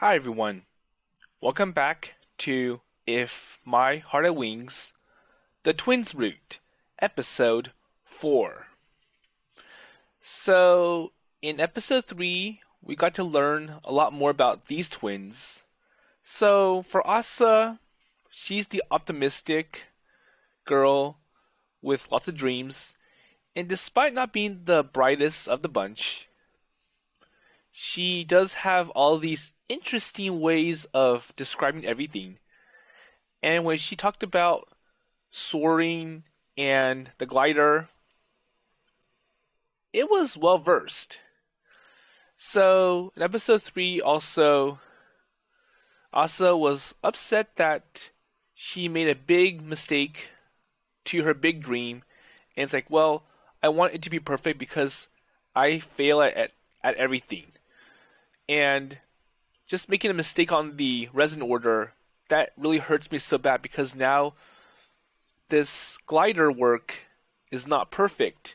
Hi everyone, welcome back to If My Heart Had Wings, The Twins Route, Episode 4. So, in Episode 3, we got to learn a lot more about these twins. So, for Asa, she's the optimistic girl with lots of dreams, and despite not being the brightest of the bunch, she does have all these interesting ways of describing everything. And when she talked about soaring and the glider, it was well versed. So in episode 3 also, Asa was upset that she made a big mistake to her big dream. And it's like, well, I want it to be perfect because I fail at everything. And just making a mistake on the resin order, that really hurts me so bad because now this glider work is not perfect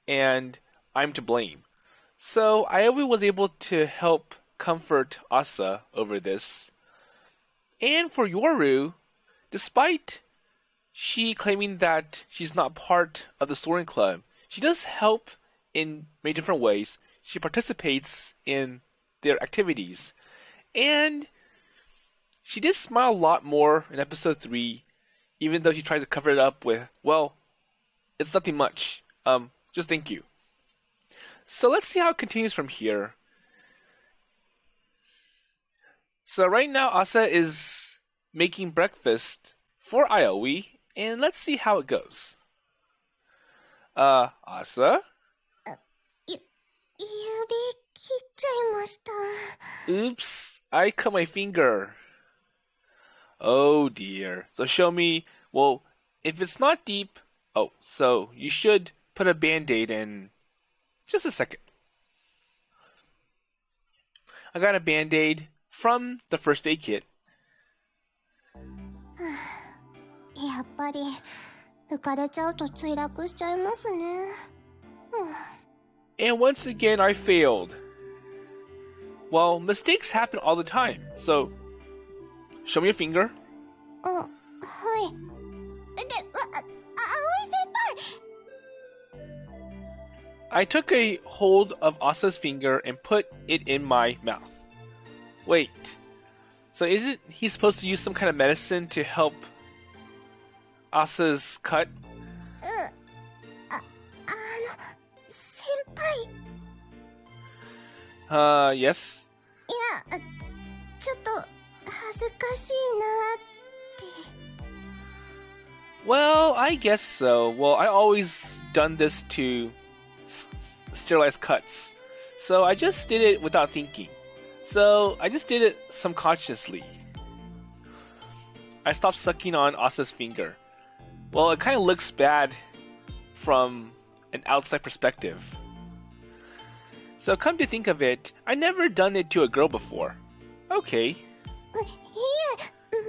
and I'm to blame. So I was able to help comfort Asa over this. And for Yoru, despite she claiming that she's not part of the Soaring Club, she does help in many different ways. She participates in their activities. And she did smile a lot more in episode 3, even though she tries to cover it up with, well, it's nothing much. Just thank you. So let's see how it continues from here. So right now, Asa is making breakfast for Aoi, and let's see how it goes. Asa? 指切っちゃいました。 Oops, I cut my finger. Oh dear. So show me, well, if it's not deep, so you should put a band-aid in just a second. I got a band-aid from the first aid kit. やっぱり浮かれちゃうと墜落しちゃいますね。And once again, I failed. Well, mistakes happen all the time, so show me your finger. はい。で、葵先輩。 I took a hold of Asa's finger and put it in my mouth. Wait, so isn't he supposed to use some kind of medicine to help Asa's cut? 先輩。 Yes? いや、ちょっと恥ずかしいなって。 Well, I guess so. Well, I always done this to sterilize cuts. So I just did it without thinking. So I just did it subconsciously. I stopped sucking on Asa's finger. Well, it kind of looks bad from an outside perspective. So come to think of it, I never done it to a girl before. Okay. いえ、迷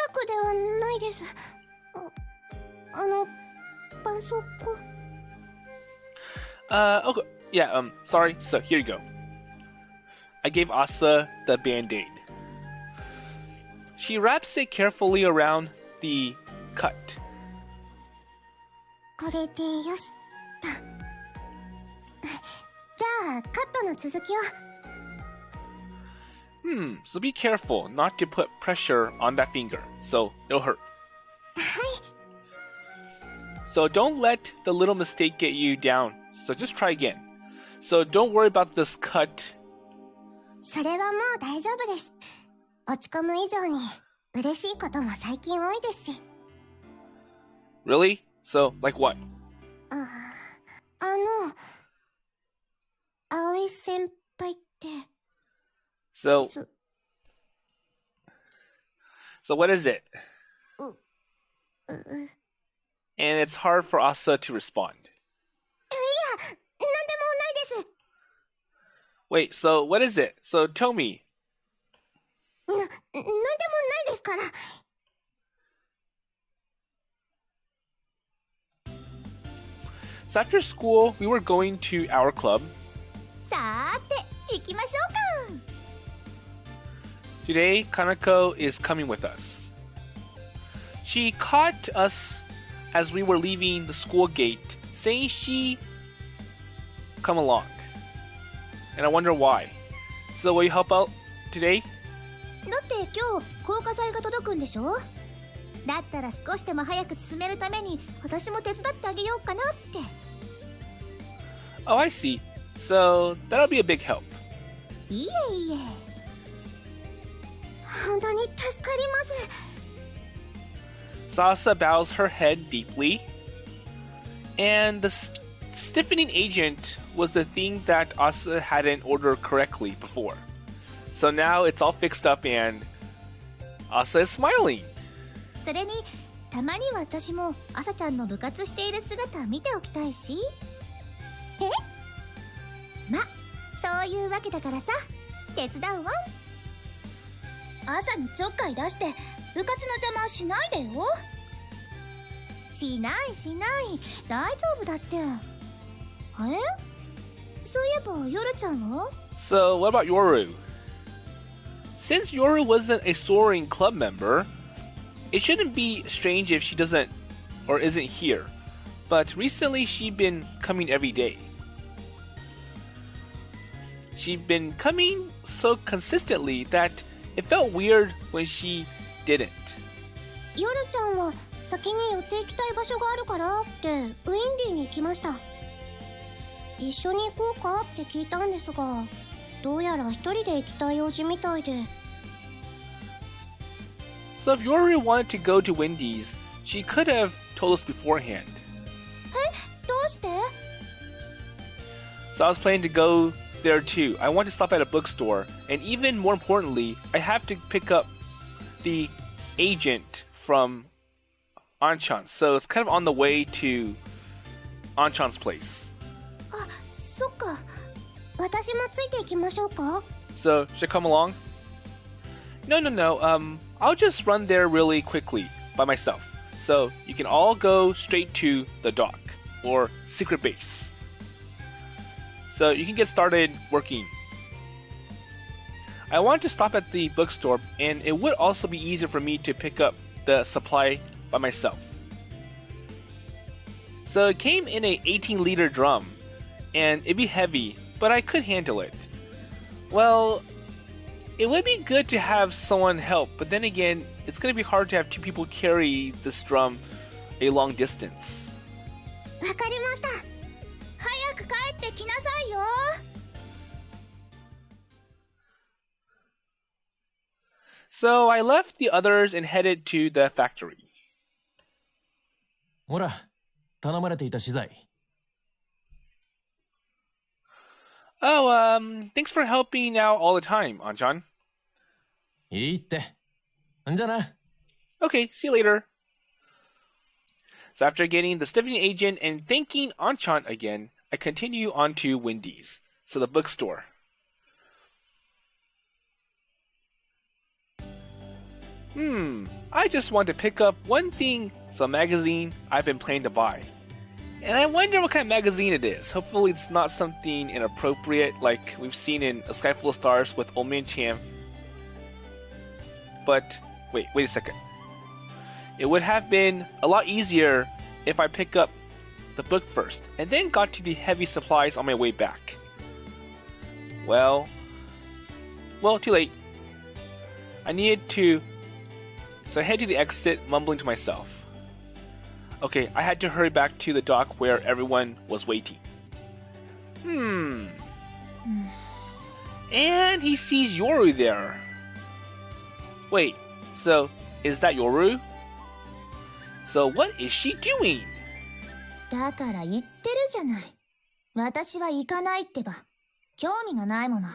惑ではないです。絆創膏。 Okay. Yeah, sorry. So here you go. I gave Asa the band-aid. She wraps it carefully around the cut. これでよしと。じゃあ、カットの続きを。 So be careful not to put pressure on that finger, so it'll hurt. はい。 So don't let the little mistake get you down. So just try again. So don't worry about this cut. それはもう大丈夫です。落ち込む以上に嬉しいことも最近多いですし。 Really? So, like what? 葵先輩って。 So what is it? And it's hard for Asa to respond. いや、なんでもないです。 Wait, so what is it? So tell me. なんでもないですから。 So after school, we were going to our club. さーて、行きましょうか。Today, Kanako is coming with us. She caught us as we were leaving the school gate, saying she come along. And I wonder why. So will you help out today? だって今日硬化剤が届くんでしょ。だったら少しでも早く進めるために私も手伝ってあげようかなって。Oh, I see. So that'll be a big help. いえいえ。本当に助かります。 Sasa bows her head deeply. And the stiffening agent was the thing that Asa hadn't ordered correctly before. So now it's all fixed up and Asa is smiling. それにたまには私もアサちゃんの部活している姿見ておきたいし。ま、そういうわけだからさ、手伝うわ。朝にちょっかい出して部活の邪魔しないでよ。しないしない、大丈夫だって。そういえば夜ちゃんは？ So what about Yoru? Since Yoru wasn't a Soaring Club member, it shouldn't be strange if she doesn't or isn't here. But recently she'd been coming every day. She'd been coming so consistently that it felt weird when she didn't. 夜ちゃんは先に寄って行きたい場所があるからってウィンディに行きました。一緒に行こうかって聞いたんですが、どうやら一人で行きたい用事みたいで。So if Yoru wanted to go to Wendy's, she could have told us beforehand. どうして？ So I was planning to go there too. I want to stop at a bookstore, and even more importantly, I have to pick up the agent from Anchan. So it's kind of on the way to Anchan's place. あ、そっか。私もついて行きましょうか？ So should I come along? No. I'll just run there really quickly by myself. So you can all go straight to the dock or secret base. So you can get started working. I wanted to stop at the bookstore, and it would also be easier for me to pick up the supply by myself. So it came in a 18-liter drum, and it'd be heavy, but I could handle it. Well, it would be good to have someone help, but then again, it's going to be hard to have two people carry this drum a long distance. わかりました。早く帰ってきなさいよ。So I left the others and headed to the factory. ほら、頼まれていた資材。Oh, thanks for helping out all the time, Anchan. いいって。んじゃな。Okay, see you later. So after getting the stiffening agent and thanking Anchan again, I continue on to Wendy's, so the bookstore. I just want to pick up one thing, some magazine I've been planning to buy. And I wonder what kind of magazine it is. Hopefully it's not something inappropriate like we've seen in A Sky Full of Stars with Old Man Champ. But, wait a second. It would have been a lot easier if I pick up the book first, and then got to the heavy supplies on my way back. Well, too late. I needed to... So I head to the exit, mumbling to myself. Okay, I had to hurry back to the dock where everyone was waiting. And he sees Yoru there. Wait, so is that Yoru? So what is she doing? だから言ってるじゃない。私は行かないってば。興味がないもの。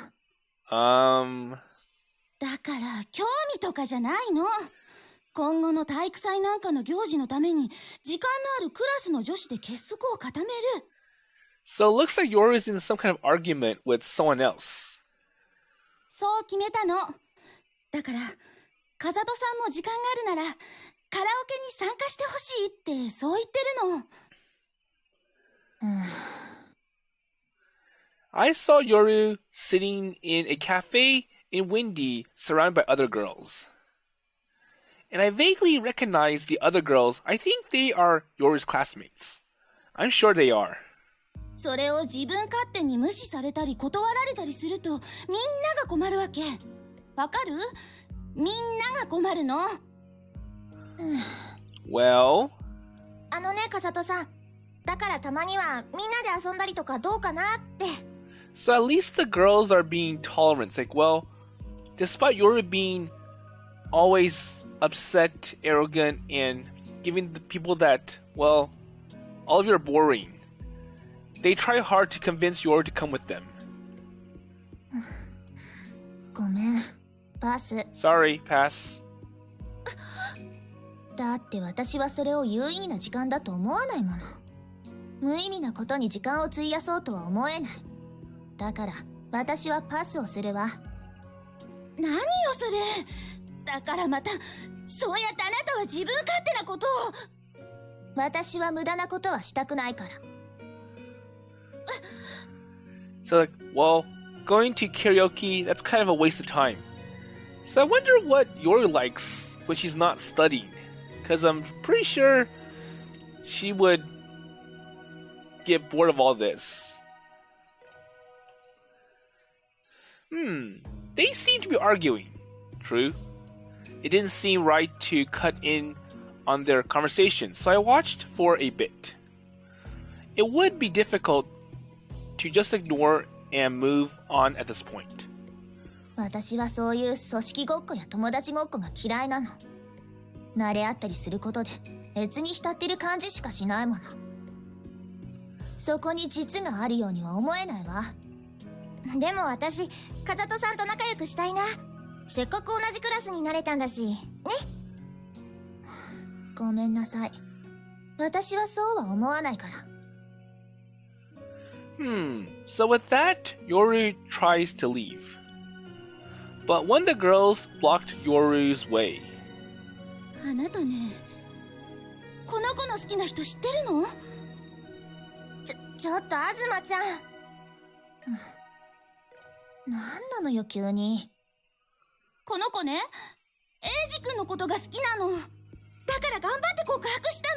だから興味とかじゃないの。今後の体育祭なんかの行事のために時間のあるクラスの女子で結束を固める。So it looks like Yoru is in some kind of argument with someone else. そう決めたの。だから風戸さんも時間があるならカラオケに参加してほしいってそう言ってるの。I saw Yoru sitting in a cafe in Windy surrounded by other girls. And I vaguely recognize the other girls. I think they are Yoru's classmates. I'm sure they are. それを自分勝手に無視されたり断られたりするとみんなが困るわけ。わかる？みんなが困るの。Well... あのね、風戸さん。だからたまにはみんなで遊んだりとかどうかなって。So at least the girls are being tolerant. It's like, well, despite Yoru being always upset, arrogant, and giving the people that, well, all of you are boring, they try hard to convince Yoru to come with them. ごめん、パス。Sorry, pass. だって私はそれを有意義な時間だと思わないもの。無意味なことに時間を費やそうとは思えない。だから私はパスをするわ。何よそれ。だからまたそうやってあなたは自分勝手なことを。私は無駄なことはしたくないから。So like, well, going to karaoke, that's kind of a waste of time. So I wonder what Yoru likes when she's not studying. Because I'm pretty sure she would get bored of all this. They seem to be arguing. True. It didn't seem right to cut in on their conversation, so I watched for a bit. It would be difficult to just ignore and move on at this point. 私はそういう組織ごっこや友達ごっこが嫌いなの。慣れ合ったりすることで別に浸ってる感じしかしないもの。そこに実があるようには思えないわ。でも私、風戸さんと仲良くしたいな。せっかく同じクラスになれたんだし、ね。ごめんなさい。私はそうは思わないから。So with that, Yoru tries to leave. But one of the girls blocked Yoru's way. あなたね、この子の好きな人知ってるの？ちょっと東ちゃん。なんなのよ急に。この子ね、エイジ君のことが好きなの。だから頑張って告白した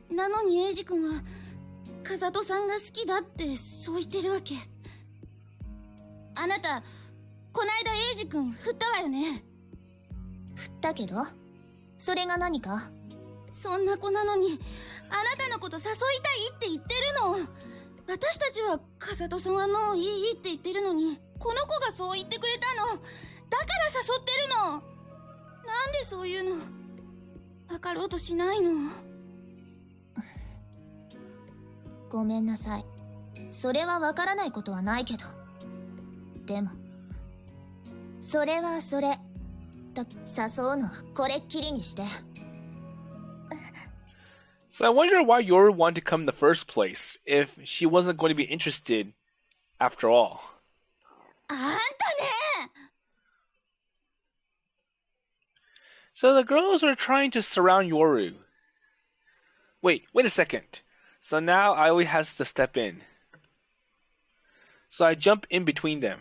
の。なのにエイジ君は風戸さんが好きだってそう言ってるわけ。あなたこないだエイジ君振ったわよね。振ったけどそれが何か？そんな子なのにあなたのこと誘いたいって言ってるの。私たちは風戸さんはもういいって言ってるのに、この子がそう言ってくれたの。だから誘ってるの。なんでそういうの分かろうとしないの？ごめんなさい。それは分からないことはないけど。でもそれはそれだ。誘うのはこれっきりにして。So I wonder why Yoru wanted to come in the first place if she wasn't going to be interested after all. あんたね。 So the girls are trying to surround Yoru. Wait a second. So now Aoi has to step in. So I jump in between them.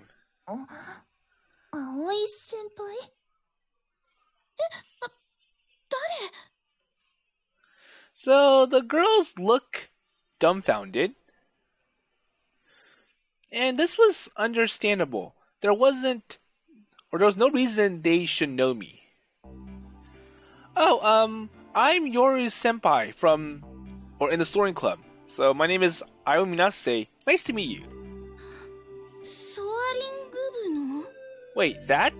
葵先輩？誰？ So the girls look dumbfounded. And this was understandable. There was no reason they should know me. Oh, I'm Yoru's senpai in the Soaring Club. So my name is Aoi Minase. Nice to meet you. ソアリング部の Wait, that?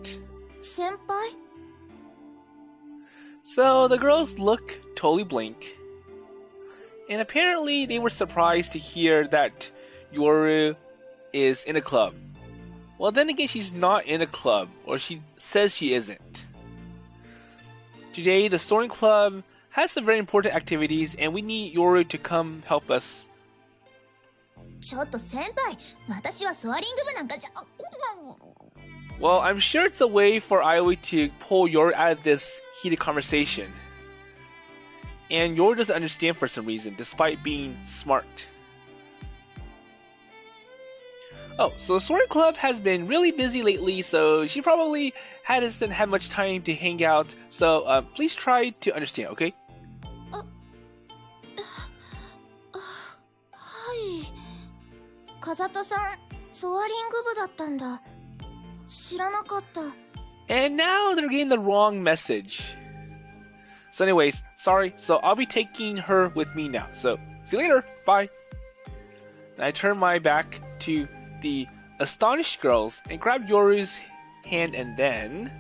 先輩？ So the girls look totally blank. And apparently they were surprised to hear that Yoru is in a club. Well, then again, she's not in a club, or she says she isn't. Today, the Soaring Club has some very important activities, and we need Yoru to come help us. ちょっと先輩、私はソアリング部なんかじゃ。Well, I'm sure it's a way for Aoi to pull Yoru out of this heated conversation. And Yoru doesn't understand for some reason, despite being smart. Oh, so the Soaring Club has been really busy lately, so she probably hasn't had much time to hang out. So please try to understand, okay? はい。風戸さん、ソアリング部だったんだ。知らなかった。And now they're getting the wrong message. So anyways, sorry, so I'll be taking her with me now. So, see you later, bye. And I turn my back to the astonished girls and grab Yoru's hand and then...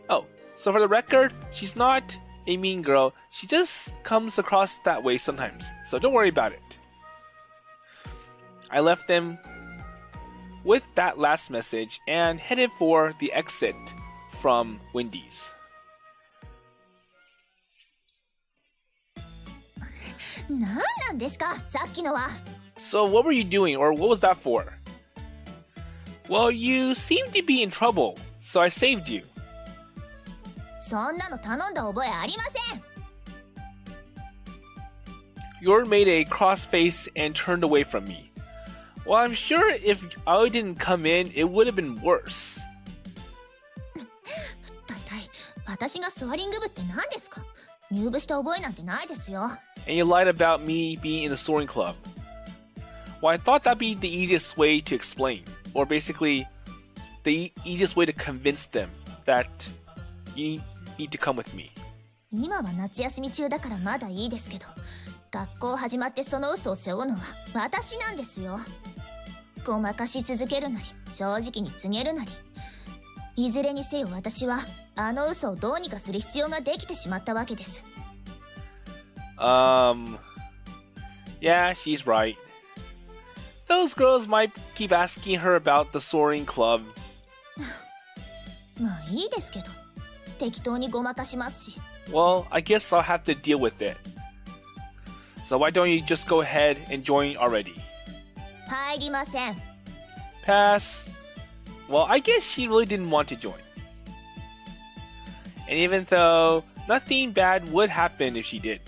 Oh, so for the record, she's not a mean girl. She just comes across that way sometimes, so don't worry about it. I left them with that last message and headed for the exit from Wendy's. なんなんですか、さっきのは。So what were you doing, or what was that for? Well, you seem to be in trouble, so I saved you. そんなの頼んだ覚えありません。Yoru made a cross face and turned away from me. Well, I'm sure if I didn't come in, it would have been worse. だいたい私がソアリング部って何ですか。入部した覚えなんてないですよ。And you lied about me being in the Soaring Club. Well, I thought that'd be the easiest way to explain, or basically, the easiest way to convince them that you need to come with me. 今は夏休み中だからまだいいですけど、学校始まってその嘘を背負うのは私なんですよ。ごまかし続けるなり、正直に告げるなり、いずれにせよ私はあの嘘をどうにかする必要ができてしまったわけです。Yeah, she's right. Those girls might keep asking her about the Soaring Club. まあいいですけど、適当にごまかしますし。Well, I guess I'll have to deal with it. So why don't you just go ahead and join already? 入りません。Pass. Well, I guess she really didn't want to join. And even though nothing bad would happen if she did.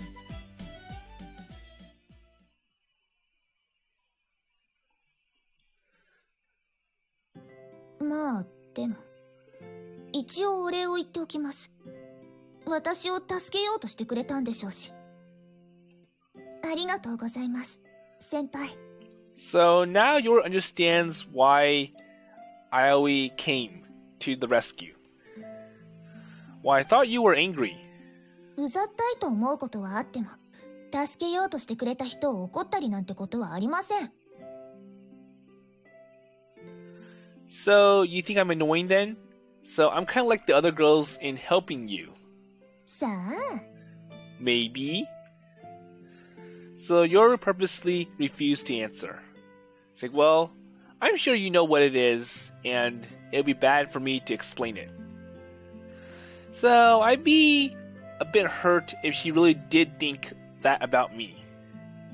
まあでも一応お礼を言っておきます。私を助けようとしてくれたんでしょうし。ありがとうございます、先輩。So now Yoru understands why Aoi came to the rescue. Well, I thought you were angry. うざったいと思うことはあっても、助けようとしてくれた人を怒ったりなんてことはありません。So you think I'm annoying then? So I'm kind of like the other girls in helping you. さあ。 Maybe. So Yoru purposely refused to answer. It's like, well, I'm sure you know what it is, and it'll be bad for me to explain it. So I'd be a bit hurt if she really did think that about me.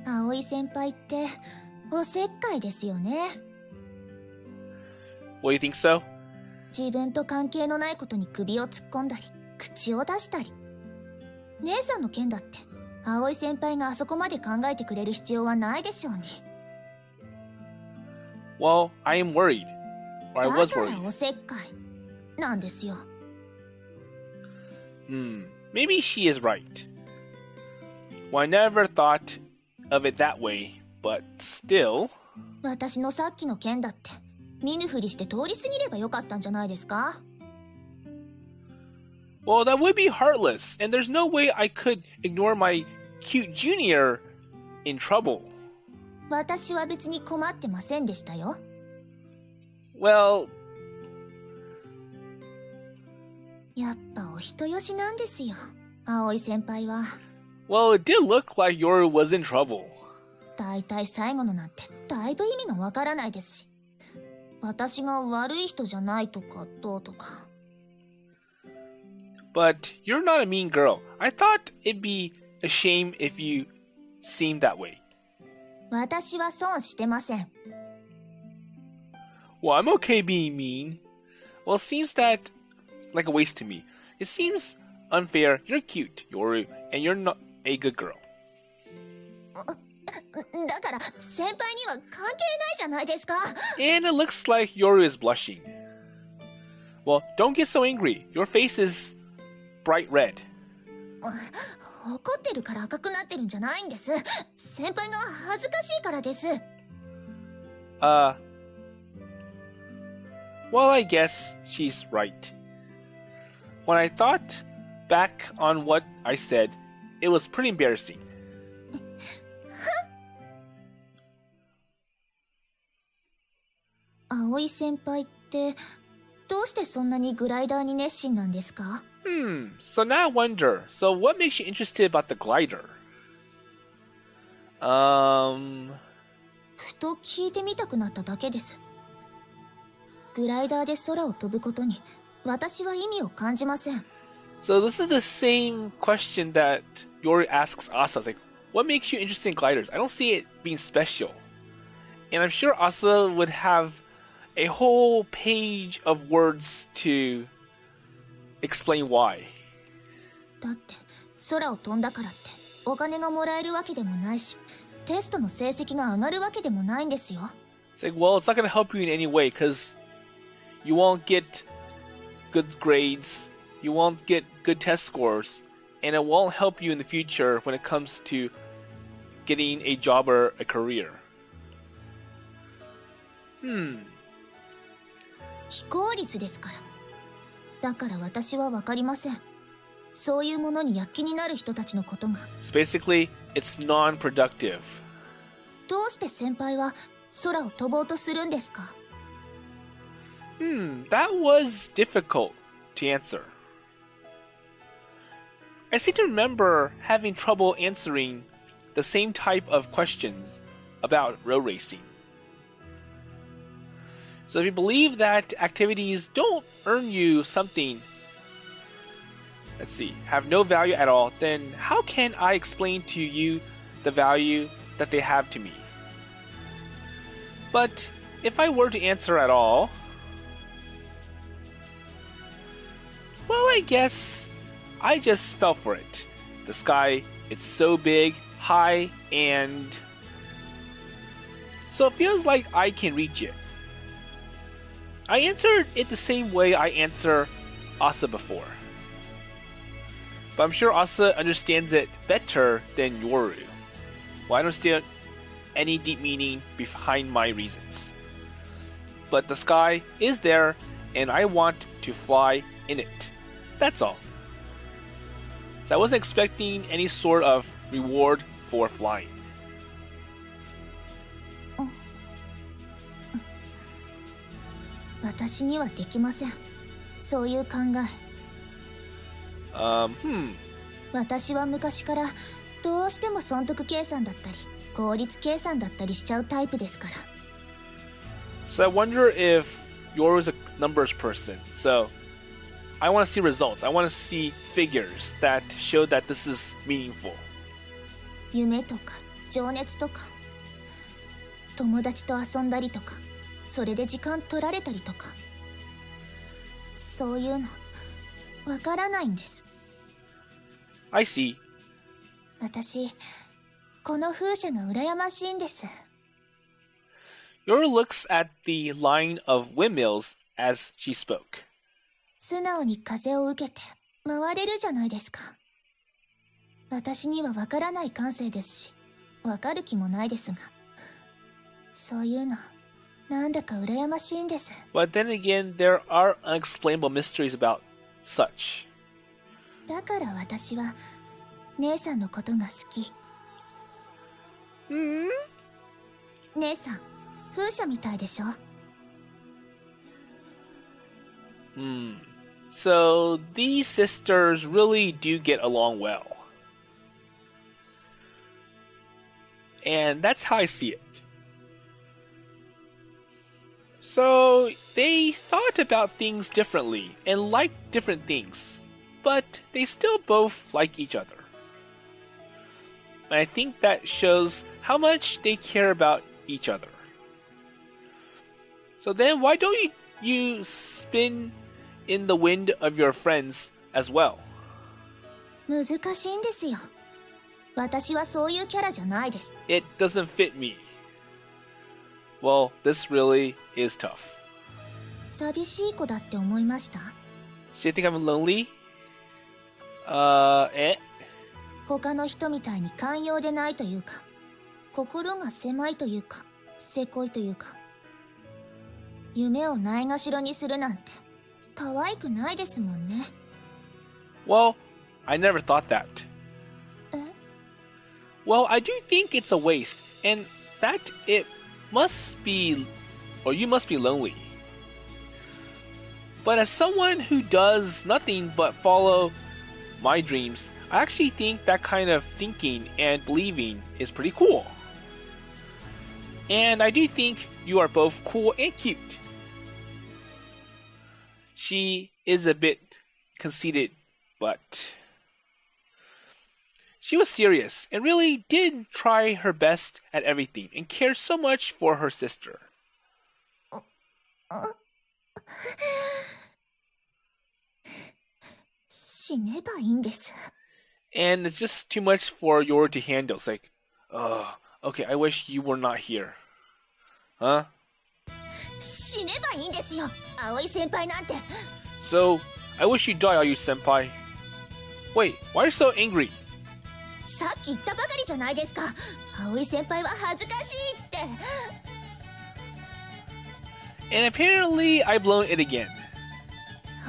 葵先輩っておせっかいですよね。What, you think so? 自分と関係のないことに首を突っ込んだり、口を出したり。姉さんの件だって、葵先輩があそこまで考えてくれる必要はないでしょうに。Well, I am worried. Or I was だから worried. おせっかいなんですよ。Maybe she is right. Well, I never thought of it that way, but still... 私のさっきの件だって、見ぬふりして通り過ぎればよかったんじゃないですか。Well, that would be heartless, and there's no way I could ignore my cute junior in trouble. 私は別に困ってませんでしたよ。Well... やっぱお人よしなんですよ、葵先輩は。Well, it did look like Yoru was in trouble. だいたい最後のなんてだいぶ意味がわからないですし、私が悪い人じゃないとかどうとか。But you're not a mean girl. I thought it'd be a shame if you seemed that way. 私は損してません。Well, I'm okay being mean. Well, it seems that like a waste to me. It seems unfair. You're cute, Yoru, and you're not a good girl. だから先輩には関係ないじゃないですか。 And it looks like Yoru is blushing. Well, don't get so angry. Your face is bright red. 怒ってるから赤くなってるんじゃないんです。先輩が恥ずかしいからです。Well, I guess she's right. When I thought back on what I said, it was pretty embarrassing. 葵先輩ってどうしてそんなにグライダーに熱心なんですか？ So now I wonder, so what makes you interested about the glider? ふと聞いてみたくなっただけです。グライダーで空を飛ぶことに私は意味を感じません。 So this is the same question that Yoru asks Asa. It's like, what makes you interested in gliders? I don't see it being special. And I'm sure Asa would have a whole page of words to explain why. だって空を飛んだからってお金がもらえるわけでもないし、テストの成績が上がるわけでもないんですよ。 It's like, well, it's not going to help you in any way because you won't get good grades, you won't get good test scores, and it won't help you in the future when it comes to getting a job or a career. 非効率ですから。だから私は分かりません。そういうものに躍起になる人たちのことが。 So basically, it's non-productive. どうして先輩は空を飛ぼうとするんですか？ That was difficult to answer. I seem to remember having trouble answering the same type of questions about road racing. So if you believe that activities don't earn you something, let's see, have no value at all, then how can I explain to you the value that they have to me? But if I were to answer at all, well, I guess I just fell for it. The sky, it's so big, high, and so it feels like I can reach it. I answered it the same way I answer Asa before. But I'm sure Asa understands it better than Yoru. Well, I don't see any deep meaning behind my reasons. But the sky is there, and I want to fly in it. That's all. So I wasn't expecting any sort of reward for flying. 私にはできません。そういう考え。私は昔からどうしても損得計算だったり効率計算だったりしちゃうタイプですから。 So I wonder if Yoru is a numbers person. So I want to see results. I want to see figures that show that this is meaningful. 夢とか情熱とか友達と遊んだりとかそれで時間取られたりとかそういうのわからないんです。 I see. 私この風車が羨ましいんです。 Yoru looks at the line of windmills as she spoke. 素直に風を受けて回れるじゃないですか。私にはわからない感性ですしわかる気もないですがそういうのなんだか羨ましいんです。 But then again, there are unexplainable mysteries about such. だから私は姉さんのことが好き。姉さん風車みたいでしょ。 So these sisters really do get along well. And that's how I see it. So they thought about things differently and liked different things, but they still both like each other. And I think that shows how much they care about each other. So then why don't you spin in the wind of your friends as well? 難しいんですよ。私はそういうキャラじゃないです。 It doesn't fit me. Well, this really is tough. 寂しい子だって思いました？ So you think I'm lonely? 他の人みたいに寛容でないというか、心が狭いというか、せこいというか、夢をないがしろにするなんて可愛くないですもんね。 Well, I never thought that. え？ Well, I do think it's a waste, and that it must be, or you must be lonely. But as someone who does nothing but follow my dreams, I actually think that kind of thinking and believing is pretty cool. And I do think you are both cool and cute. She is a bit conceited, but she was serious and really did try her best at everything and cared so much for her sister. 死ねばいいんです。 And it's just too much for Yoru to handle. It's like, okay, I wish you were not here. Huh? 死ねばいいんですよ、葵先輩なんて。 So, I wish you die, are you senpai? Wait, why are you so angry? さっき言ったばかりじゃないですか。葵先輩は恥ずかしいって。 And apparently, I've blown it again.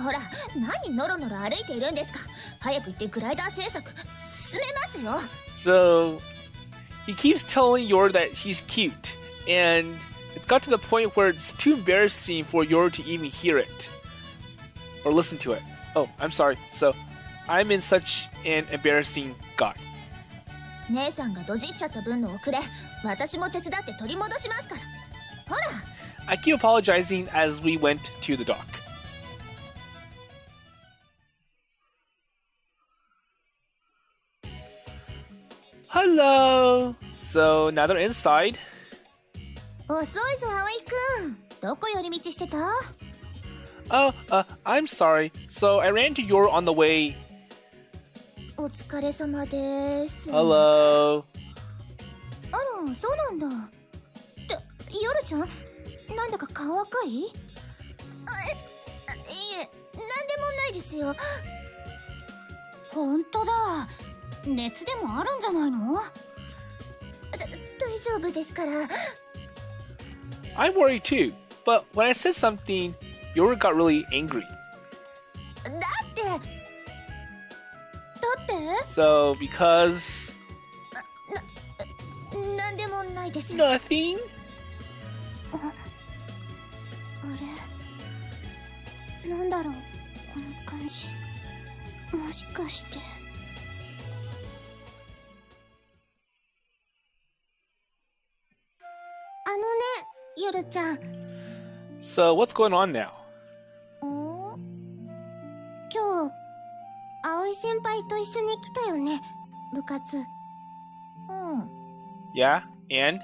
ほら、何ノロノロ歩いているんですか。早く行ってグライダー制作進めますよ。 So, he keeps telling Yoru that he's cute, and it's got to the point where it's too embarrassing for Yoru to even hear it or listen to it. Oh, I'm sorry. So, I'm in such an embarrassing guy. 姉さんがドジっちゃった分の遅れ、私も手伝って取り戻しますから。ほら。 I keep apologizing as we went to the dock. Hello! So now they're inside. 遅いぞ葵くん。どこ寄り道してた？ Oh, I'm sorry. So I ran to Yoru on the way. お疲れ様です。 Hello. あら、そうなんだ。ヨルちゃん、なんだか顔赤い？いえ、なんでもないですよ。本当だ。熱でもあるんじゃないの？大丈夫ですから。 I'm worried too, but when I said something, Yoru got really angry. だって So, because... なんでもないです。 Nothing? あれ、なんだろう、この感じ。もしかして。あのね、ヨルちゃん。 So, what's going on now? 今日、葵先輩と一緒に来たよね、部活。Yeah? And?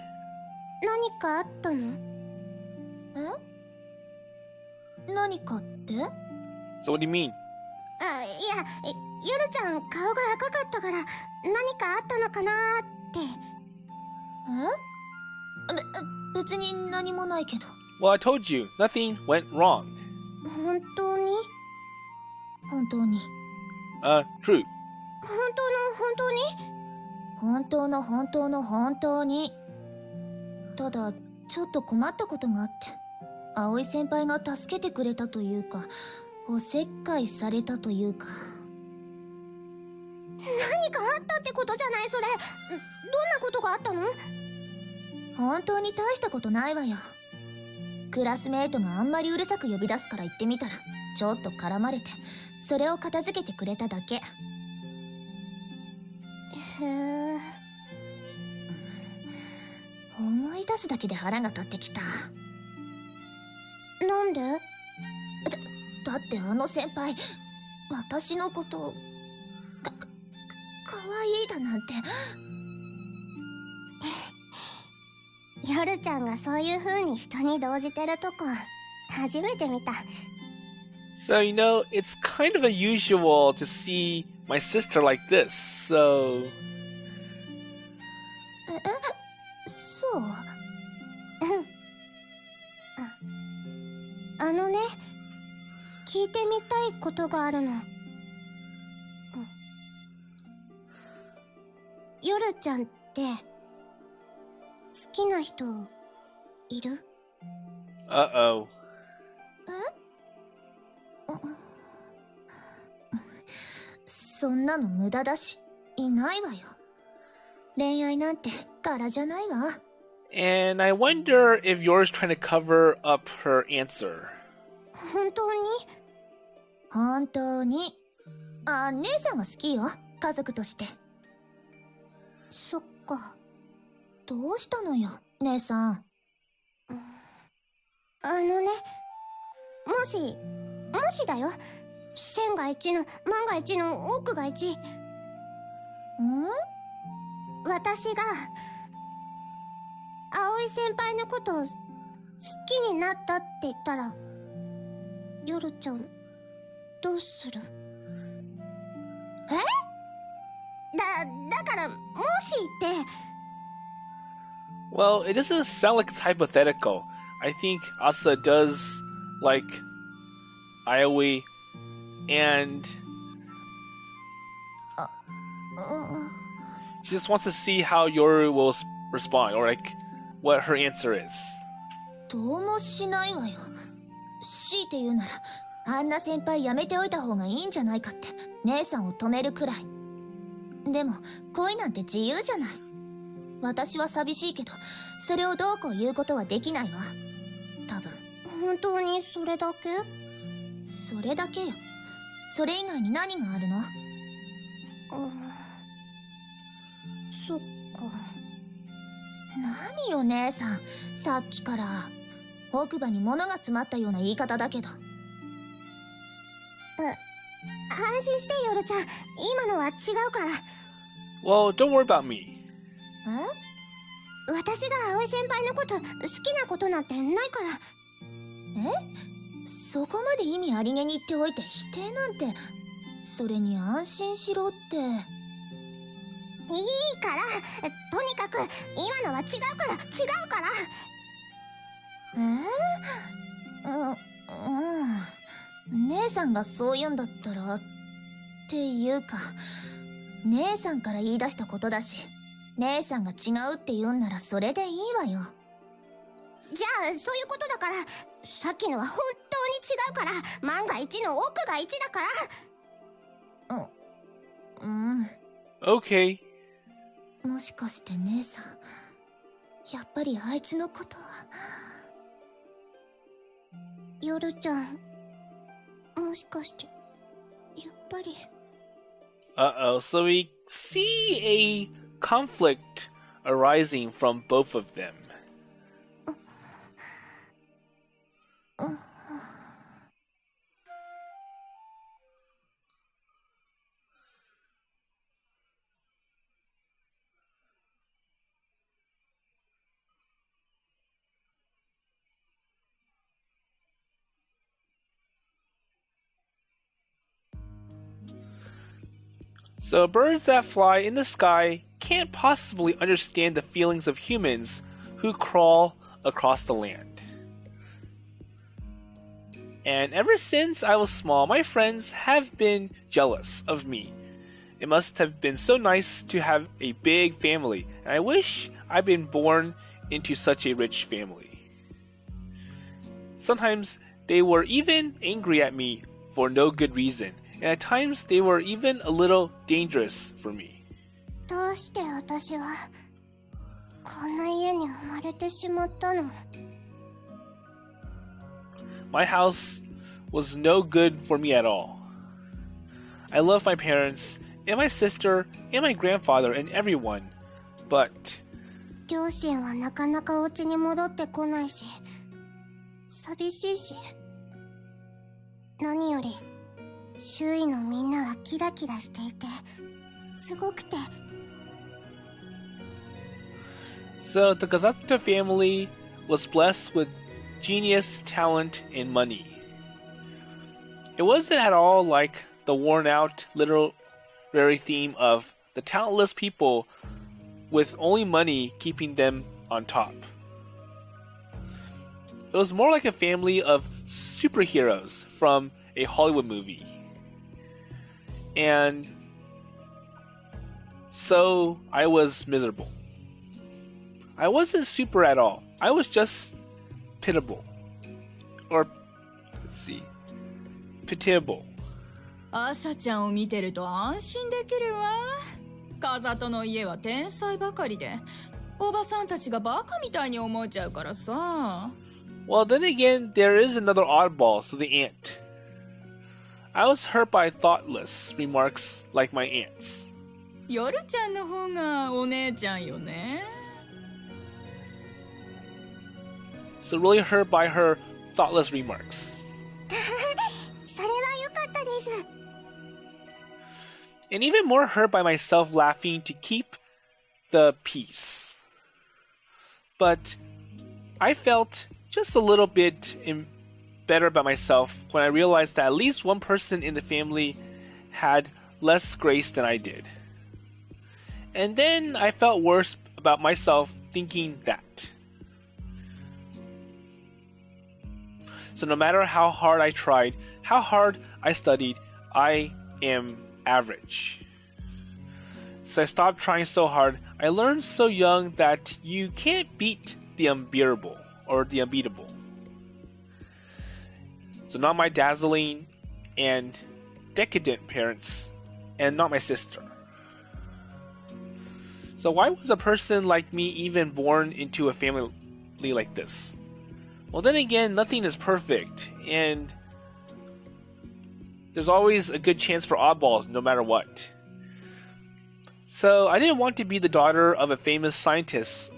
何かあったの？何かって？ So what do you mean? いや、ヨルちゃん顔が赤かったから何かあったのかなーって。別に何もないけど。 Well, I told you, nothing went wrong. 本当に？本当に。True. 本当の本当に？本当の本当の本当に。ただちょっと困ったことがあって、葵先輩が助けてくれたというか、おせっかいされたというか。何かあったってことじゃないそれ。どんなことがあったの？本当に大したことないわよ。クラスメートがあんまりうるさく呼び出すから行ってみたらちょっと絡まれて、それを片付けてくれただけ。へえ。思い出すだけで腹が立ってきた。なんで？だってあの先輩、私のことかわいいだなんて。ヨルちゃんがそういう風に人に動じてるとこ初めて見た。 So, you know, it's kind of unusual to see my sister like this, so... あのね、聞いてみたいことがあるの。夜ちゃんって好きな人いる？ Uh-oh. そんなの無駄だし、いないわよ。恋愛なんて柄じゃないわ。And I wonder if yours trying to cover up her answer. 本当に？本当に。姉さんは好きよ、家族として。そっか。どうしたのよ、姉さん。あのね、もしだよ。千が一の万が一の億が一。私が葵先輩のことを好きになったって言ったら、夜ちゃんどうする？だからもしって。Well, it doesn't sound like it's hypothetical. I think Asa does like Aoi, and she just wants to see how Yoru will respond, or like what her answer is. どうもしないわよ。強いて言うなら、あんな先輩やめておいた方がいいんじゃないかって姉さんを止めるくらい。でも恋なんて自由じゃない。私は寂しいけど、それをどうこう言うことはできないわ。多分。本当にそれだけ？それだけよ。それ以外に何があるの？そっか。何よ姉さん、さっきから奥歯に物が詰まったような言い方だけど。安心して夜ちゃん、今のは違うから。Well, don't worry about me. 私が葵先輩のこと好きなことなんてないから。そこまで意味ありげに言っておいて否定なんて。それに安心しろって。いいから、とにかく今のは違うから。姉さんがそう言うんだったら、っていうか姉さんから言い出したことだし、姉さんが違うって言うんならそれでいいわよ。じゃあそういうことだから、さっきのは本当に違うから、万が一の億が一だから。Okay. もしかして姉さん、やっぱりあいつのことは。夜ちゃん、もしかしてやっぱり。Uh-oh. So we see a conflict arising from both of them. So birds that fly in the sky can't possibly understand the feelings of humans who crawl across the land. And ever since I was small, my friends have been jealous of me. It must have been so nice to have a big family, and I wish I'd been born into such a rich family. Sometimes they were even angry at me for no good reason, and at times they were even a little dangerous for me. どうして私はこんな家に生まれてしまったの？ My house was no good for me at all. I love my parents, and my sister, and my grandfather, and everyone, but 両親はなかなかお家に戻ってこないし、寂しいし、何より周囲のみんなはキラキラしていて、すごくて。So the Gazato family was blessed with genius, talent, and money. It wasn't at all like the worn-out literary theme of the talentless people with only money keeping them on top. It was more like a family of superheroes from a Hollywood movie. And so I was miserable. I wasn't super at all. I was just pitiable. Or, let's see, pitiable. 朝ちゃんを見てると安心できるわ。風戸の家は天才ばかりで、おばさんたちがバカみたいに思えちゃうからさ。Well, then again, there is another oddball, so the ant. I was hurt by thoughtless remarks like my aunts. 夜ちゃんの方がお姉ちゃんよね。So really hurt by her thoughtless remarks. それは良かったです。And even more hurt by myself laughing to keep the peace. But I felt just a little bit better about myself when I realized that at least one person in the family had less grace than I did. And then I felt worse about myself thinking that. So no matter how hard I tried, how hard I studied, I am average. So I stopped trying so hard. I learned so young that you can't beat the unbearable or the unbeatable. So not my dazzling and decadent parents, and not my sister. So why was a person like me even born into a family like this? Well, then again, nothing is perfect, and there's always a good chance for oddballs no matter what. So I didn't want to be the daughter of a famous scientist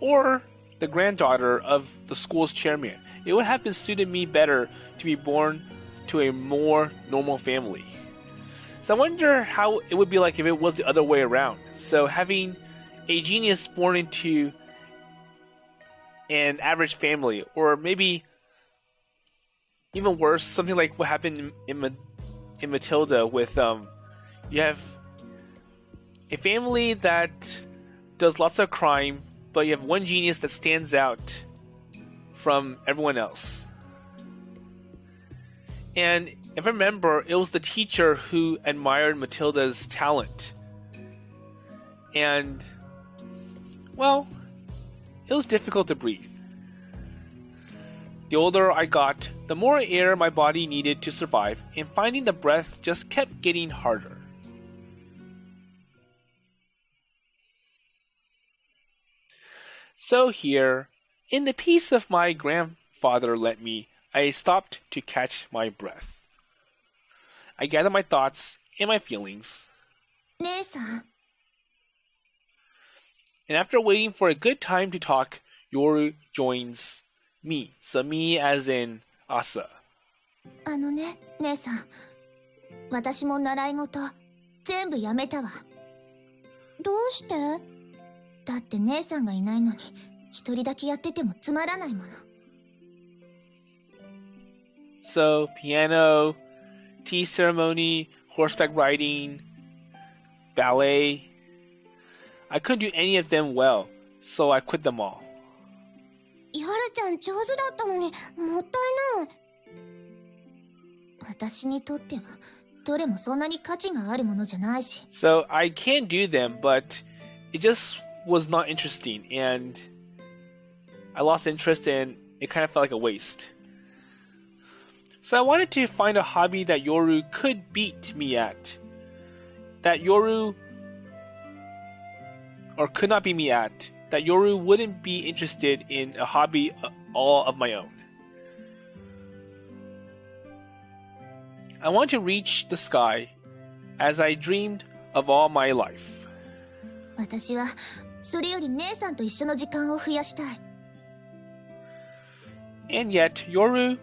or the granddaughter of the school's chairman. It would have been suited me better to be born to a more normal family. So I wonder how it would be like if it was the other way around. So having a genius born into an average family, or maybe even worse, something like what happened in Matilda with you have a family that does lots of crime, but you have one genius that stands out from everyone else. And if I remember, it was the teacher who admired Matilda's talent. And, well, it was difficult to breathe. The older I got, the more air my body needed to survive, and finding the breath just kept getting harder. So here, in the peace of my grandfather let me, I stopped to catch my breath. I gathered my thoughts and my feelings. 姉さん、 And after waiting for a good time to talk, Yoru joins me. So me as in Asa. ね、姉さん。私も習い事、全部やめたわ。どうして？だって姉さんがいないのに、一人だけやっててもつまらないもの。So piano, tea ceremony, horseback riding, ballet. I couldn't do any of them well, so I quit them all. ヨルちゃん上手だったのに、もったいない。私にとっては、どれもそんなに価値があるものじゃないし。So I can do them, but it just was not interesting, and I lost interest and it kind of felt like a waste. So I wanted to find a hobby that Yoru could beat me at. That Yoru, or could not beat me at. That Yoru wouldn't be interested in a hobby all of my own. I want to reach the sky as I dreamed of all my life. 私は、それより姉さんと一緒の時間を増やしたい。And yet, Yoru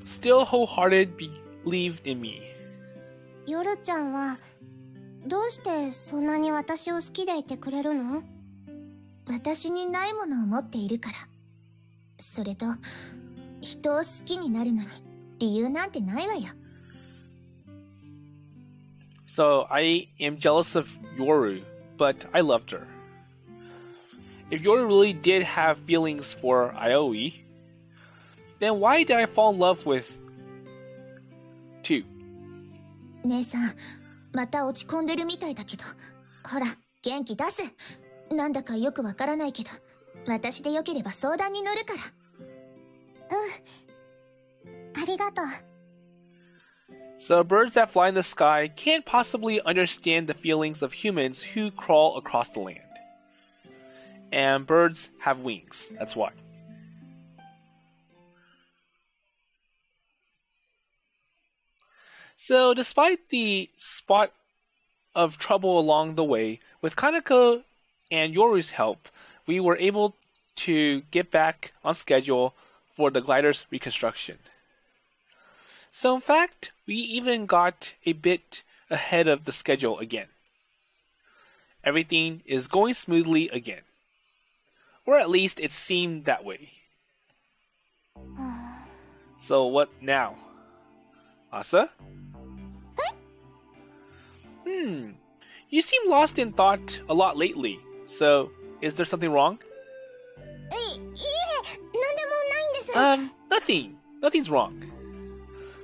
still wholehearted believed in me. ヨルちゃんは、どうしてそんなに私を好きでいてくれるの？私にないものを持っているから。それと、人を好きになるのに理由なんてないわよ。So I am jealous of Yoru, but I loved her. if Yoru really did have feelings for Aoi, then why did I fall in love with 2? 姉さん、また落ち込んでるみたいだけど、ほら、元気出す。なんだかよくわからないけど、私でよければ相談に乗るから。ありがとう。So birds that fly in the sky can't possibly understand the feelings of humans who crawl across the land. And birds have wings, that's why. So despite the spot of trouble along the way, with Kaneko and Yoru's help, we were able to get back on schedule for the glider's reconstruction. So in fact, we even got a bit ahead of the schedule again. Everything is going smoothly again. Or at least it seemed that way. So what now? Asa? You seem lost in thought a lot lately. So, is there something wrong? いえ、なんでもないんです。Nothing. Nothing's wrong.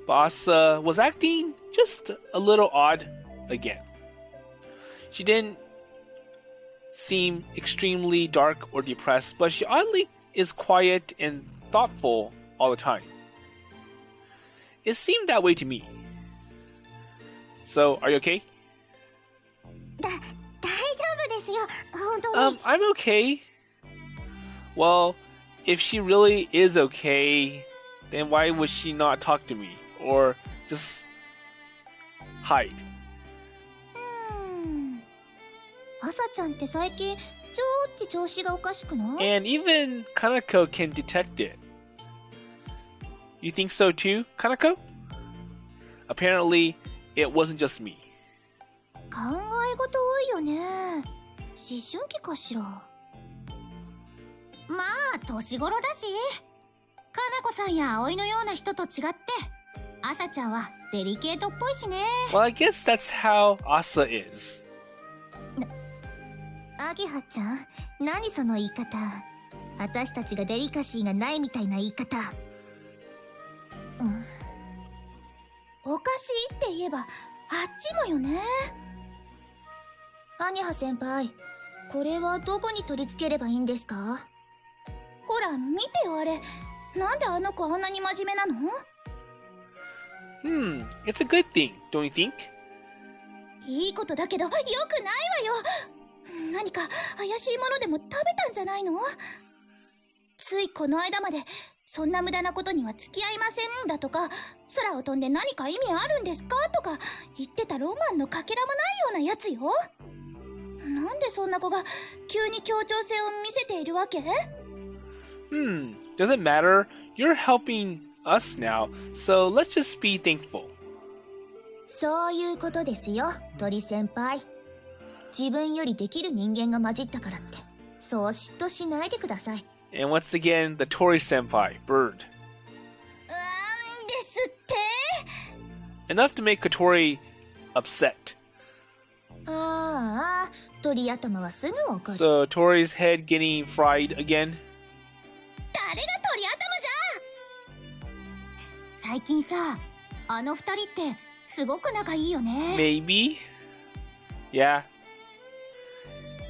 But Asa was acting just a little odd again. She didn't seem extremely dark or depressed, but she oddly is quiet and thoughtful all the time. It seemed that way to me. So, are you okay? 大丈夫ですよ、本当に。I'm okay. Well, if she really is okay, then why would she not talk to me? Or just hide? 朝ちゃんって最近調子がおかしくない？ And even Kaneko can detect it. You think so too, Kaneko? Apparently, it wasn't just me. 考え事多いよね。思春期かしら。まあ年頃だし、かなこさんや葵のような人と違って朝ちゃんはデリケートっぽいしね。 Well, I guess that's how Asa is. アゲハちゃん、何その言い方。私たちがデリカシーがないみたいな言い方。おかしいって言えばあっちもよね。アゲハ先輩、これはどこに取り付ければいいんですか？ほら見てよあれ。なんであの子あんなに真面目なの？ It's a good thing, don't you think? いいことだけどよくないわよ。何か怪しいものでも食べたんじゃないの？ついこの間までそんな無駄なことには付き合いませんだとか、空を飛んで何か意味あるんですかとか言ってたロマンのかけらもないようなやつよ。なんでそんな子が急に協調性を見せているわけ？ Doesn't matter. You're helping us now, so let's just be thankful. そういうことですよ、鳥先輩。自分よりできる人間が混じったからってそう嫉妬しないでください。 And once again, the Tori senpai, Bird. ですって。 Enough to make Kotori upset. ああ、鳥頭はすぐ怒る。 So Tori's head getting fried again. 誰が鳥頭じゃ。最近さ、あの二人ってすごく仲いいよね。 Maybe. Yeah.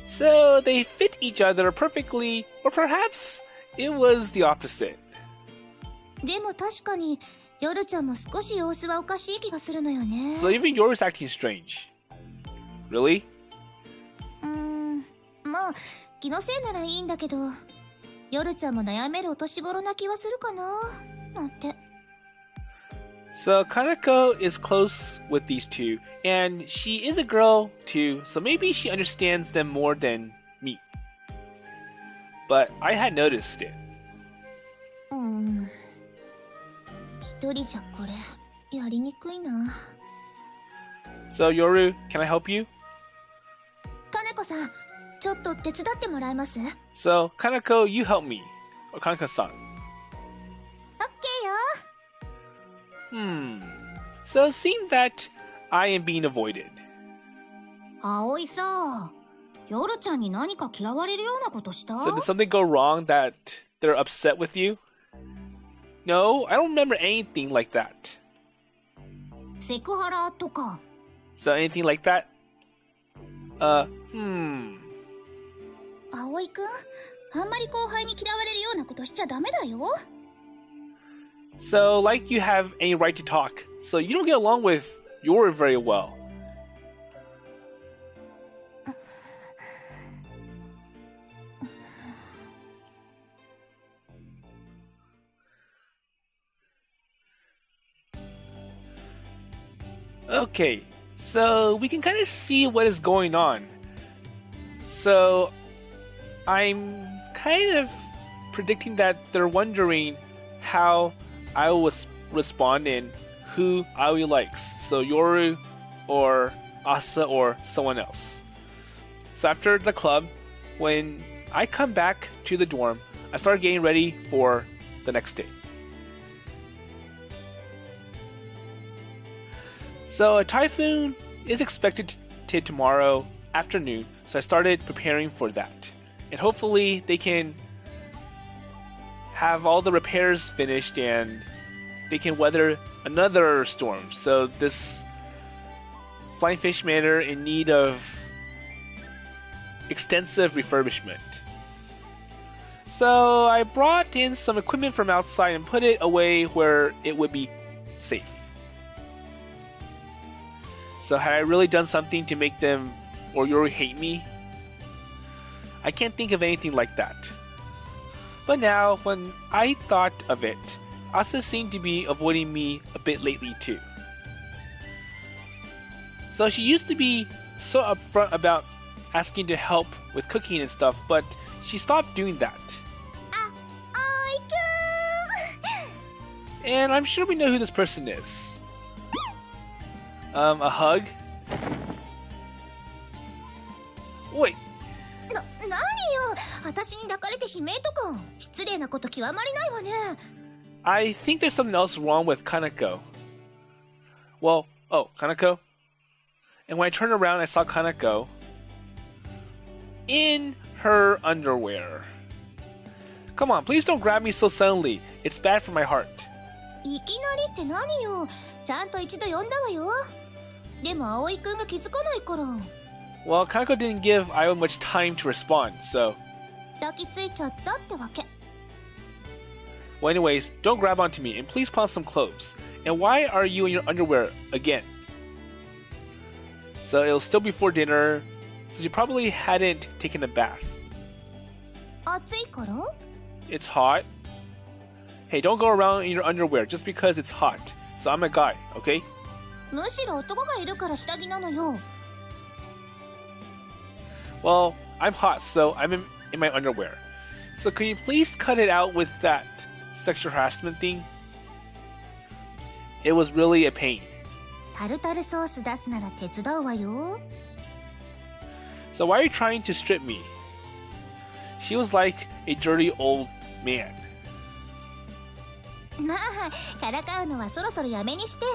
So they fit each other perfectly, or perhaps it was the opposite. でも確かに夜ちゃんも少し様子はおかしい気がするのよね。 So even yours acting strange. Really? まあ気のせいならいいんだけど、夜ちゃんも悩めるお年頃な気はするかななんて。 So Kaneko is close with these two, and she is a girl too, so maybe she understands them more than me. But I had noticed it. 一人じゃこれやりにくいな。 So Yoru, can I help you? かなこさん、ちょっと手伝ってもらえます？ So Kaneko, you help me. Or Kaneko-san. オッケーよ。So it seemed that I am being avoided. 葵さ、夜ちゃんに何か嫌われるようなことした？ So did something go wrong that they're upset with you? No, I don't remember anything like that. セクハラとか。 So anything like that? 葵くん、あんまり後輩に嫌われるようなことしちゃダメだよ。So like you have any right to talk. So you don't get along with Yoru very well. Okay, so we can kind of see what is going on. So I'm kind of predicting that they're wondering how I will respond and who Aoi likes. So Yoru or Asa or someone else. So after the club, when I come back to the dorm, I start getting ready for the next day. So a typhoon is expected to tomorrow afternoon, so I started preparing for that. And hopefully they can have all the repairs finished and they can weather another storm. So this Flying Fish Manor in need of extensive refurbishment. So I brought in some equipment from outside and put it away where it would be safe. So had I really done something to make them or Yoru hate me? I can't think of anything like that. But now, when I thought of it, Asa seemed to be avoiding me a bit lately too. So she used to be so upfront about asking to help with cooking and stuff, but she stopped doing that. And I'm sure we know who this person is. A hug? Wait. 何よ、私に抱かれて悲鳴とか失礼なこと極まりないわね。 I think there's something else wrong with Kaneko. Well, Kaneko? And when I turned around, I saw Kaneko in her underwear. Come on, please don't grab me so suddenly. It's bad for my heart. いきなりって何よ、ちゃんと一度呼んだわよ。でも葵くんが気づかないから。 Well, Kaneko didn't give Io much time to respond, so... 抱きついちゃったってわけ。 Well, anyways, don't grab onto me, and please put on some clothes. And why are you in your underwear again? So it'll still be before dinner, so you probably hadn't taken a bath. 暑いから？ It's hot. Hey, don't go around in your underwear just because it's hot. So I'm a guy, okay? むしろ男がいるから下着なのよ。 Well, I'm hot, so I'm in my underwear. So could you please cut it out with that sexual harassment thing? It was really a pain. タルタルソース出すなら手伝うわよ。 So why are you trying to strip me? She was like a dirty old man. まあ、からかうのはそろそろやめにして。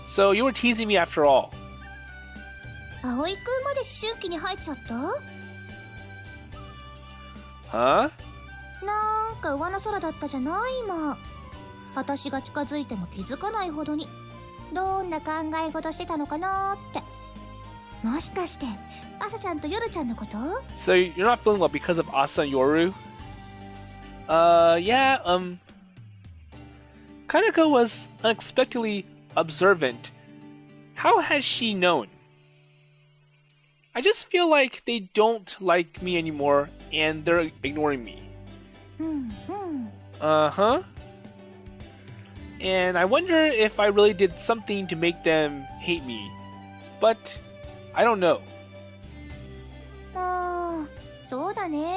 So you were teasing me after all. 葵くんまで思春期に入っちゃった？ Huh? なんか上の空だったじゃない今。私が近づいても気づかないほどにどんな考え事してたのかなって。もしかして朝ちゃんと夜ちゃんのこと？ So you're not feeling well because of Asa and Yoru? Yeah, Kaneko was unexpectedly observant. How has she known? I just feel like they don't like me anymore and they're ignoring me. うんうん。 Uh-huh. And I wonder if I really did something to make them hate me. But I don't know. ああ、そうだね。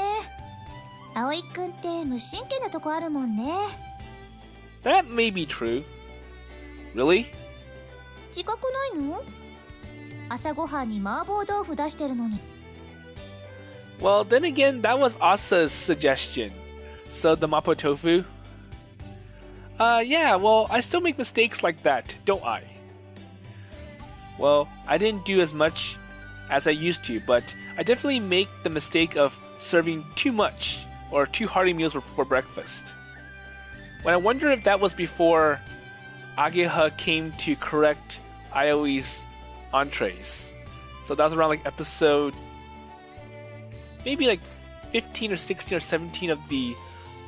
葵くんって無神経なとこあるもんね。 That may be true. Really? 自覚ないの？朝ごはんに麻婆豆腐出してるのに。 Well, then again, that was Asa's suggestion. So the mapo tofu? Yeah, well, I still make mistakes like that, don't I? Well, I didn't do as much as I used to, but I definitely make the mistake of serving too much or too hearty meals for breakfast. When I wonder if that was before Ageha came to correct Aoi's entrees. So that was around like episode maybe like 15 or 16 or 17 of the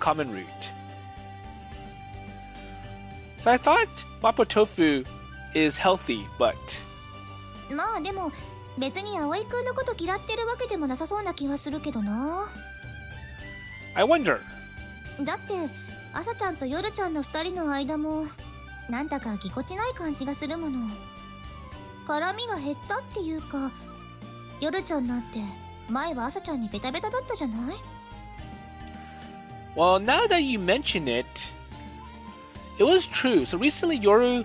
common route. So I thought Mapo Tofu is healthy, but まあでも別に葵くんのこと嫌ってるわけでもなさそうな気はするけどな。 I wonder. だって朝ちゃんと夜ちゃんの2人の間もなんだかぎこちない感じがするもの。絡みが減ったっていうか、夜ちゃんなんて前は朝ちゃんにベタベタだったじゃない？ Well, now that you mention it, it was true. So recently Yoru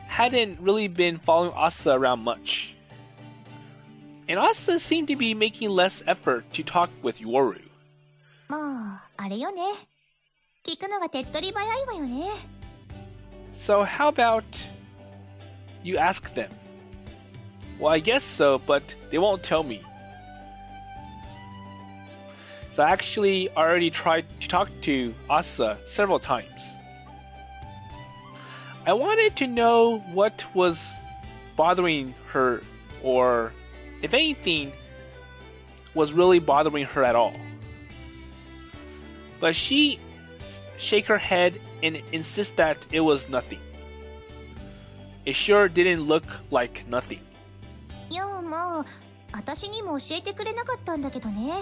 hadn't really been following Asa around much. And Asa seemed to be making less effort to talk with Yoru. まああれよね。聞くのが手っ取り早いわよね。 So how about you ask them? Well, I guess so, but they won't tell me. So I actually already tried to talk to Asa several times. I wanted to know what was bothering her, or if anything was really bothering her at all. But she shake her head and insist that it was nothing. It sure didn't look like nothing. いやまあ私にも教えてくれなかったんだけどね。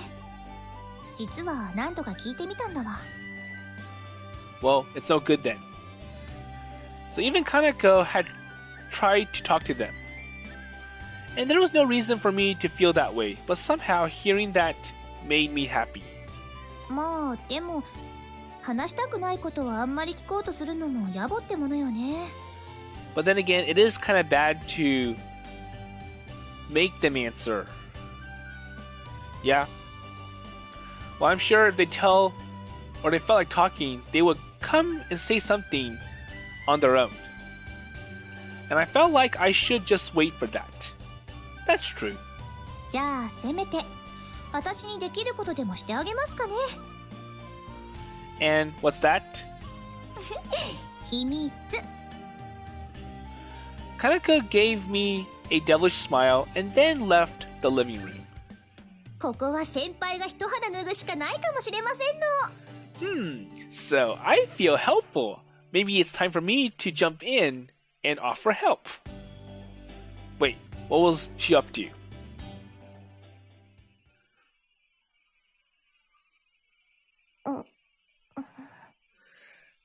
実は何度か聞いてみたんだわ。 Well, it's no good then. So even Kaneko had tried to talk to them. And there was no reason for me to feel that way, but somehow hearing that made me happy. まあでも話したくないことはあんまり聞こうとするのも野暮ってものよね。 But then again, it is kind of bad to make them answer. Yeah. Well, I'm sure if they tell or they felt like talking, they would come and say something on their own. And I felt like I should just wait for that. That's true. じゃあせめて私にできることでもしてあげますかね。 And what's that? 秘密。 Kaneko gave me a devilish smile and then left the living room. ここは先輩が一肌脱ぐしかないかもしれませんの。 So I feel helpful. Maybe it's time for me to jump in and offer help. Wait, what was she up to?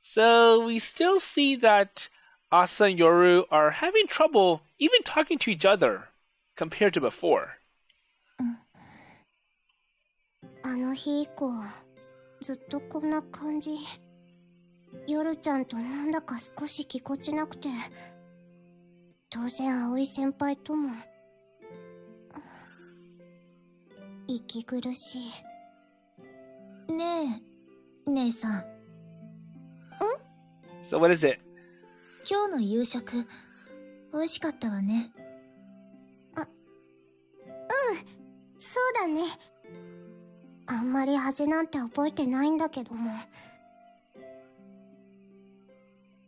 So we still see that Asa and Yoru are having trouble even talking to each other compared to before. あの日以降ずっとこんな感じ。夜ちゃんとなんだか少しぎこちなくて、当然葵先輩とも息苦しい。ねえ姉さん。 So what is it? 今日の夕食美味しかったわね。そうだね。あんまり味なんて覚えてないんだけども、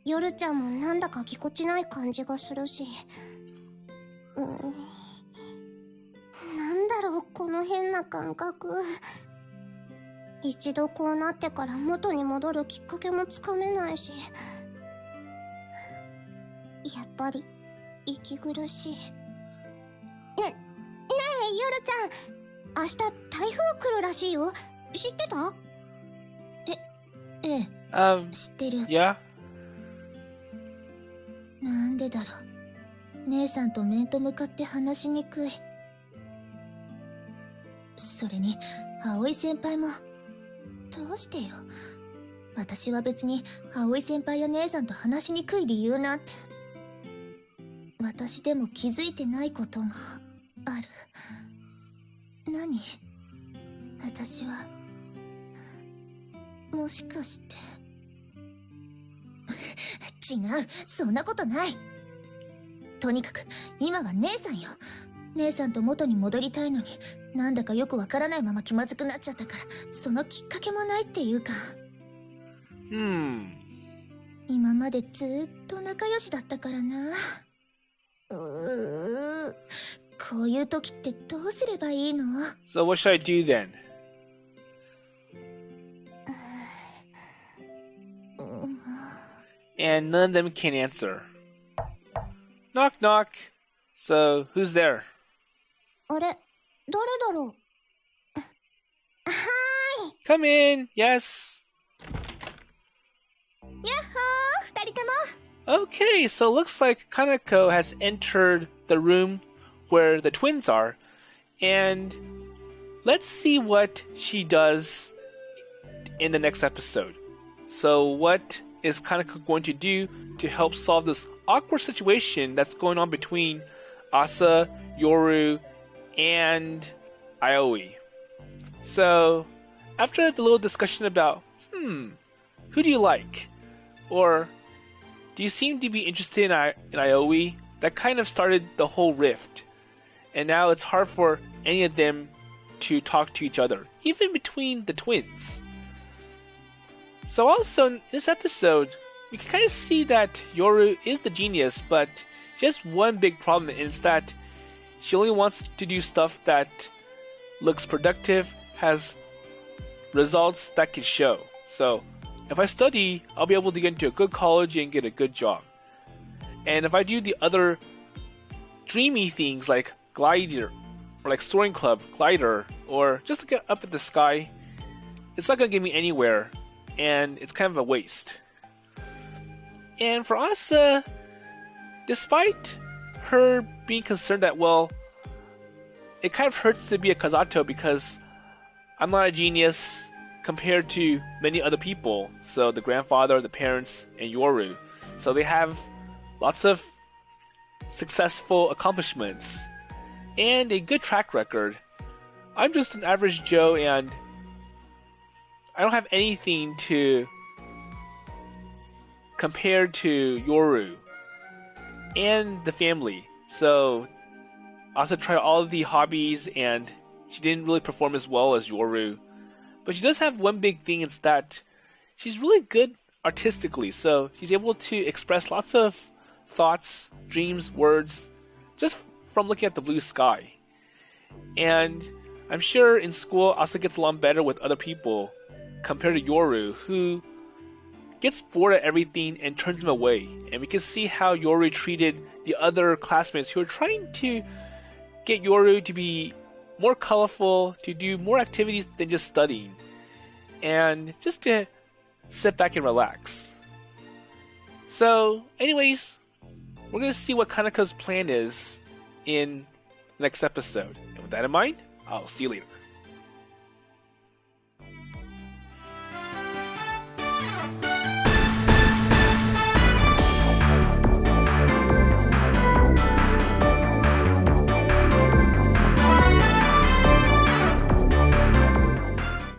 夜ちゃんもなんだかぎこちない感じがするし、なんだろうこの変な感覚。一度こうなってから元に戻るきっかけもつかめないし、やっぱり息苦しい。ねえ夜ちゃん、明日台風来るらしいよ。知ってた？ええ、知ってる。 Yeah? なんでだろう。姉さんと面と向かって話しにくい。それに葵先輩も。どうしてよ。私は別に葵先輩や姉さんと話しにくい理由なんて私でも気づいてないことがある。何？私はもしかして違う、そんなことない。とにかく今は姉さんよ。姉さんと元に戻りたいのに、なんだかよくわからないまま気まずくなっちゃったから、そのきっかけもないっていうか。今までずーっと仲良しだったからな。こういう時ってどうすればいいの？ So what should I do then? And none of them can answer. Knock knock. So who's there? あれ、誰だろう。はーい。 Come in. Yes. やっほー、二人とも。 Okay, so it looks like Kanako has entered the room where the twins are, and let's see what she does in the next episode. So what is Kanako going to do to help solve this awkward situation that's going on between Asa, Yoru, and Aoi? So after the little discussion about, who do you like? Or do you seem to be interested in Aoi? That kind of started the whole rift. And now it's hard for any of them to talk to each other, even between the twins. So also in this episode, we can kind of see that Yoru is the genius, but she has one big problem, and it's that she only wants to do stuff that looks productive, has results that can show. So if I study, I'll be able to get into a good college and get a good job. And if I do the other dreamy things like glider, or like Soaring Club, glider, or just to get up at the sky, it's not going to get me anywhere, and it's kind of a waste. And for Asa, despite her being concerned that, well, it kind of hurts to be a Kazato because I'm not a genius compared to many other people. So the grandfather, the parents, and Yoru. So they have lots of successful accomplishments and a good track record. I'm just an average Joe, and I don't have anything to compare to Yoru and the family. So Asa tried all of the hobbies, and she didn't really perform as well as Yoru. But she does have one big thing, it's that she's really good artistically. So she's able to express lots of thoughts, dreams, words, just from looking at the blue sky. And I'm sure in school, Asa gets along better with other people compared to Yoru, who gets bored at everything and turns them away. And we can see how Yoru treated the other classmates who were trying to get Yoru to be more colorful, to do more activities than just studying, and just to sit back and relax. So, anyways, we're going to see what Kanako's plan is in the next episode. And with that in mind, I'll see you later.